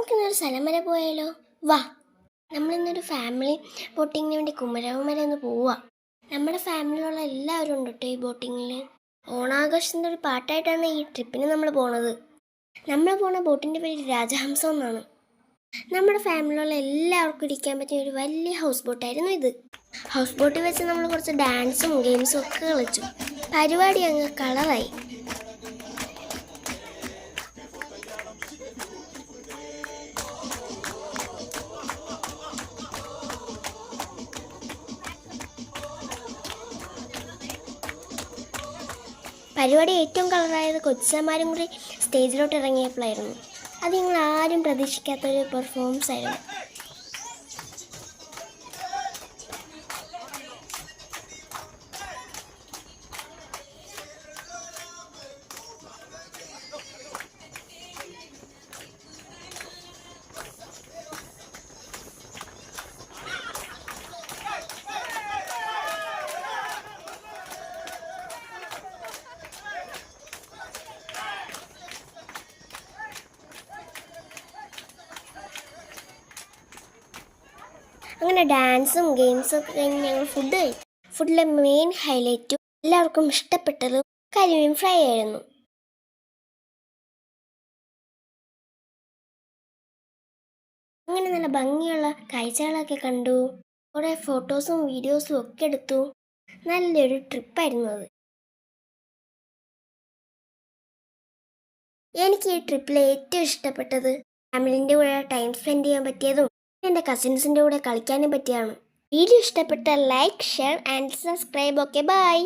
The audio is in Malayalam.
നമുക്കിന്നൊരു സ്ഥലം വരെ പോയാലോ? വാ, നമ്മളിന്നൊരു ഫാമിലി ബോട്ടിങ്ങിന് വേണ്ടി കുമരകം വരെ ഒന്ന് പോവുക. നമ്മുടെ ഫാമിലിയിലുള്ള എല്ലാവരും ഉണ്ട് കേട്ടോ ഈ ബോട്ടിങ്ങിൽ. ഓണാഘോഷത്തിൻ്റെ ഒരു പാട്ടായിട്ടാണ് ഈ ട്രിപ്പിന് നമ്മൾ പോണത്. നമ്മൾ പോണ ബോട്ടിൻ്റെ പേര് രാജഹംസം എന്നാണ്. നമ്മുടെ ഫാമിലിയിലുള്ള എല്ലാവർക്കും ഇരിക്കാൻ പറ്റിയ ഒരു വലിയ ഹൗസ് ബോട്ടായിരുന്നു ഇത്. ഹൗസ് ബോട്ടിൽ വെച്ച് നമ്മൾ കുറച്ച് ഡാൻസും ഗെയിംസും ഒക്കെ കളിച്ചു. പരിപാടി അങ്ങ് കളറായി. പരിപാടി ഏറ്റവും കളറായത് കൊച്ചന്മാരും കൂടി സ്റ്റേജിലോട്ട് ഇറങ്ങിയപ്പോഴായിരുന്നു. അത് നിങ്ങൾ ആരും പ്രതീക്ഷിക്കാത്തൊരു പെർഫോമൻസ് ആയിരുന്നു. അങ്ങനെ ഡാൻസും ഗെയിംസും ഒക്കെ കഴിഞ്ഞ് ഞങ്ങൾ ഫുഡ് കഴിച്ചു. ഫുഡിലെ മെയിൻ ഹൈലൈറ്റും എല്ലാവർക്കും ഇഷ്ടപ്പെട്ടതും കരിമീൻ ഫ്രൈ ആയിരുന്നു. അങ്ങനെ നല്ല ഭംഗിയുള്ള കാഴ്ചകളൊക്കെ കണ്ടു. കുറേ ഫോട്ടോസും വീഡിയോസും ഒക്കെ എടുത്തു. നല്ലൊരു ട്രിപ്പായിരുന്നു അത്. എനിക്ക് ഈ ട്രിപ്പിൽ ഏറ്റവും ഇഷ്ടപ്പെട്ടത് ഫാമിലിൻ്റെ കൂടെ ടൈം സ്പെൻഡ് ചെയ്യാൻ പറ്റിയതും എൻ്റെ കസിൻസിൻ്റെ കൂടെ കളിക്കാനും പറ്റിയാണ്. വീഡിയോ ഇഷ്ടപ്പെട്ട like, share and subscribe. Okay, by.